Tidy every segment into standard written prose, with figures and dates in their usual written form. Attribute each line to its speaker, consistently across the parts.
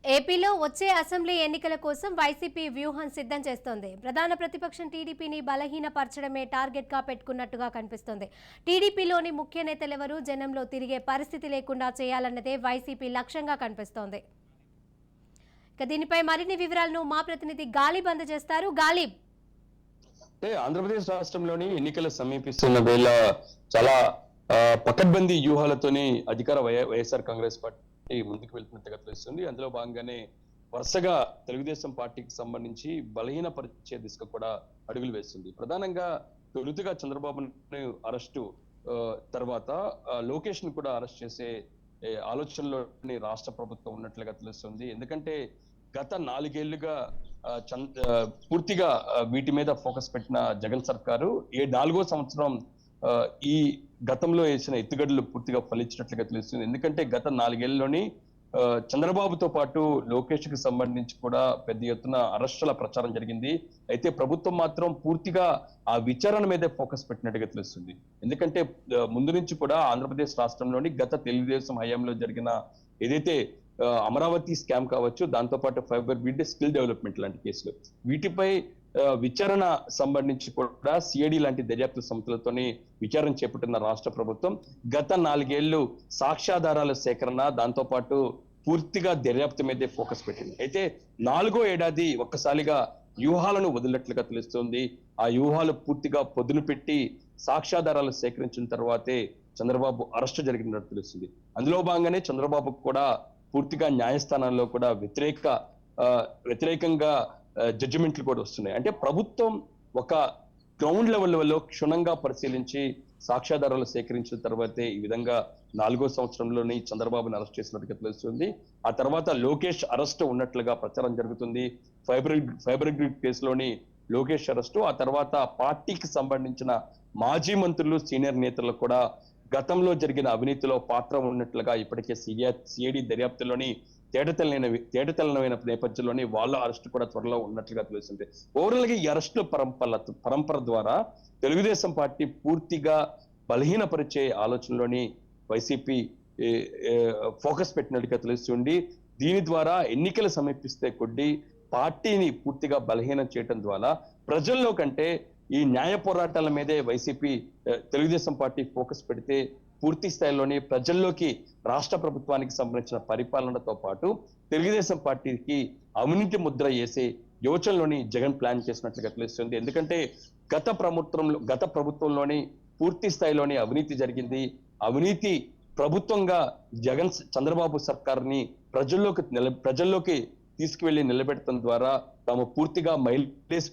Speaker 1: ఏపీలో వచ్చే అసెంబ్లీ ఎన్నికల కోసం వైసీపీ వ్యూహం సిద్ధం చేస్తోంది. ప్రధాన ప్రతిపక్షం టీడీపీని బలహీనపరచడమే టార్గెట్ గా పెట్టుకున్నట్టుగా కనిపిస్తోంది. టీడీపీలోని ముఖ్య నేతలెవరూ జనంలో తిరిగే పరిస్థితి లేకుండా చేయాలన్నదే వైసీపీ లక్ష్యంగా కనిపిస్తోంది. ఇక దీనిపై మరిన్ని వివరాలను మా ప్రతినిధి గాలిబ్ అందజేస్తారు. గాలిబ్,
Speaker 2: అంటే ఆంధ్రప్రదేశ్ రాష్ట్రంలోని ఎన్నికలు సమీపిస్తున్న వేళ చాలా పకడ్బందీ వ్యూహాలతోని అధికార వైఎస్ఆర్ కాంగ్రెస్ పార్టీ ముందుకు వెళ్తున్నట్టుగా తెలుస్తుంది. అందులో భాగంగానే వరుసగా తెలుగుదేశం పార్టీకి సంబంధించి బలహీనపరిచే దిశగా కూడా అడుగులు వేస్తుంది. ప్రధానంగా తొలుతగా చంద్రబాబు అరెస్టు తర్వాత లోకేష్ ను కూడా అరెస్ట్ చేసే ఆలోచనలోని రాష్ట్ర ప్రభుత్వం ఉన్నట్లుగా తెలుస్తుంది. ఎందుకంటే గత 4 ఏళ్లుగా పూర్తిగా వీటి మీద ఫోకస్ పెట్టిన జగన్ సర్కారు 4వ సంవత్సరం ఈ గతంలో వేసిన ఎత్తుగడలు పూర్తిగా ఫలించినట్లుగా తెలుస్తుంది. ఎందుకంటే గత 4 ఏళ్లలోని చంద్రబాబుతో పాటు లోకేష్ కి సంబంధించి కూడా పెద్ద ఎత్తున అరెస్టుల ప్రచారం జరిగింది. అయితే ప్రభుత్వం మాత్రం పూర్తిగా ఆ విచారణ మీదే ఫోకస్ పెట్టినట్టుగా తెలుస్తుంది. ఎందుకంటే ముందు నుంచి కూడా ఆంధ్రప్రదేశ్ రాష్ట్రంలోని గత తెలుగుదేశం హయాంలో జరిగిన ఏదైతే అమరావతి స్కామ్ కావచ్చు, దాంతో పాటు ఫైబర్ గ్రిడ్, స్కిల్ డెవలప్మెంట్ లాంటి కేసులు, వీటిపై విచారణ సంబంధించి కూడా సిఐడి లాంటి దర్యాప్తు సంస్థలతోని విచారణ చేపట్టిన రాష్ట్ర ప్రభుత్వం గత 4 ఏళ్లు సాక్ష్యాధారాల సేకరణ, దాంతో పాటు పూర్తిగా దర్యాప్తు మీదే ఫోకస్ పెట్టింది. అయితే 4వ ఏడాది ఒక్కసారిగా వ్యూహాలను వదిలినట్లుగా తెలుస్తుంది. ఆ వ్యూహాలు పూర్తిగా పొదును పెట్టి సాక్ష్యాధారాలు సేకరించిన తర్వాతే చంద్రబాబు అరెస్టు జరిగినట్టు తెలుస్తుంది. అందులో భాగంగానే చంద్రబాబు కూడా పూర్తిగా న్యాయస్థానాల్లో కూడా వ్యతిరేకంగా జడ్జిమెంట్లు కూడా వస్తున్నాయి. అంటే ప్రభుత్వం ఒక గ్రౌండ్ లెవెల్లో క్షుణ్ణంగా పరిశీలించి సాక్ష్యాధారాలు సేకరించిన తర్వాతే ఈ విధంగా 4వ సంవత్సరంలోని చంద్రబాబుని అరెస్ట్ చేసినట్టుగా తెలుస్తుంది. ఆ తర్వాత లోకేష్ అరెస్ట్ ఉన్నట్లుగా ప్రచారం జరుగుతుంది. ఫైబర్ గ్రిడ్ కేసులోని లోకేష్ అరెస్టు, ఆ తర్వాత పార్టీకి సంబంధించిన మాజీ మంత్రులు, సీనియర్ నేతలు కూడా గతంలో జరిగిన అవినీతిలో పాత్ర ఉన్నట్లుగా ఇప్పటికే సిఐడి దర్యాప్తులోని తేటతెల్లమైన నేపథ్యంలోని వాళ్ళ అరెస్ట్ కూడా త్వరలో ఉన్నట్లుగా తెలుస్తుంది. ఓవరాల్ గా ఈ అరెస్టుల పరంపర ద్వారా తెలుగుదేశం పార్టీ పూర్తిగా బలహీనపరిచే ఆలోచనలోని వైసీపీ ఫోకస్ పెట్టినట్టుగా తెలుస్తుంది. దీని ద్వారా ఎన్నికలు సమీపిస్తే కొద్దీ పార్టీని పూర్తిగా బలహీనం చేయడం ద్వారా ప్రజల్లో కంటే ఈ న్యాయ పోరాటాల మీదే వైసీపీ తెలుగుదేశం పార్టీ ఫోకస్ పెడితే పూర్తి స్థాయిలోని ప్రజల్లోకి రాష్ట్ర ప్రభుత్వానికి సంబంధించిన పరిపాలనతో పాటు తెలుగుదేశం పార్టీకి అవినీతి ముద్ర వేసే యోచనలోని జగన్ ప్లాన్ చేసినట్లుగా తెలుస్తుంది. ఎందుకంటే గత ప్రభుత్వంలోని పూర్తి స్థాయిలోని అవినీతి జరిగింది. అవినీతి ప్రభుత్వంగా చంద్రబాబు సర్కార్ని ప్రజల్లోకి తీసుకువెళ్లి నిలబెట్టడం ద్వారా తాము పూర్తిగా మైలేజ్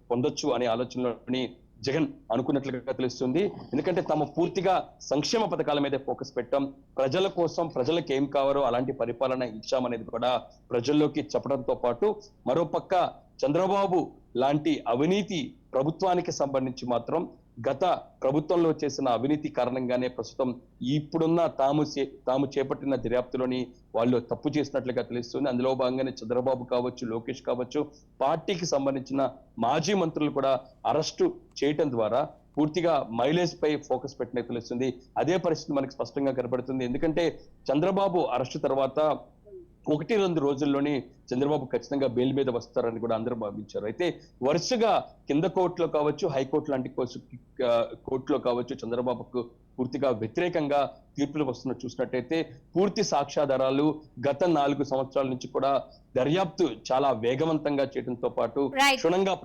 Speaker 2: పొందొచ్చు అనే ఆలోచనలోని జగన్ అనుకున్నట్లుగా తెలుస్తుంది. ఎందుకంటే తాము పూర్తిగా సంక్షేమ పథకాల మీద ఫోకస్ పెట్టాం, ప్రజల కోసం ప్రజలకు ఏం కావాలో అలాంటి పరిపాలన ఇచ్చామనేది కూడా ప్రజల్లోకి చెప్పడంతో పాటు మరోపక్క చంద్రబాబు లాంటి అవినీతి ప్రభుత్వానికి సంబంధించి మాత్రం గత ప్రభుత్వంలో చేసిన అవినీతి కారణంగానే ప్రస్తుతం ఇప్పుడున్న తాము చేపట్టిన దర్యాప్తులోని వాళ్ళు తప్పు చేసినట్లుగా తెలుస్తుంది. అందులో భాగంగానే చంద్రబాబు కావచ్చు, లోకేష్ కావచ్చు, పార్టీకి సంబంధించిన మాజీ మంత్రులు కూడా అరెస్టు చేయటం ద్వారా పూర్తిగా మైలేజ్ పై ఫోకస్ పెట్టినట్టు తెలుస్తుంది. అదే పరిస్థితి మనకి స్పష్టంగా కనబడుతుంది. ఎందుకంటే చంద్రబాబు అరెస్టు తర్వాత 1-2 రోజుల్లోనే చంద్రబాబు ఖచ్చితంగా బెయిల్ మీద వస్తారని కూడా అందరూ భావించారు. అయితే వరుసగా కింద కోర్టులో కావచ్చు, హైకోర్టు లాంటి కోర్టులో కావచ్చు చంద్రబాబుకు పూర్తిగా వ్యతిరేకంగా తీర్పులు వస్తున్న చూసినట్టయితే పూర్తి సాక్ష్యాధారాలు గత 4 సంవత్సరాల నుంచి కూడా దర్యాప్తు చాలా వేగవంతంగా చేయడంతో పాటు క్షుణ్ణంగా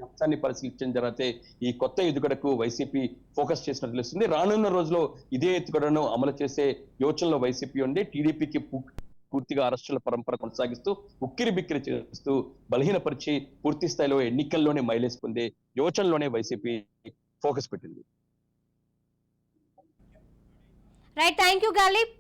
Speaker 2: అంశాన్ని పరిశీలించడం జరిగితే ఈ కొత్త ఎత్తుగడకు వైసీపీ ఫోకస్ చేసినట్టు తెలుస్తుంది. రానున్న రోజుల్లో ఇదే ఎత్తుగడను అమలు చేసే యోచనలో వైసీపీ ఉండి టీడీపీకి పూర్తిగా అరెస్టుల పరంపర కొనసాగిస్తూ ఉక్కిరి బిక్కిరి చేస్తూ బలహీనపరిచి పూర్తి స్థాయిలో ఎన్నికల్లోనే మైలేజ్ పొందే యోచనలోనే వైసీపీ ఫోకస్ పెట్టింది.
Speaker 1: Right, thank you Ghalib.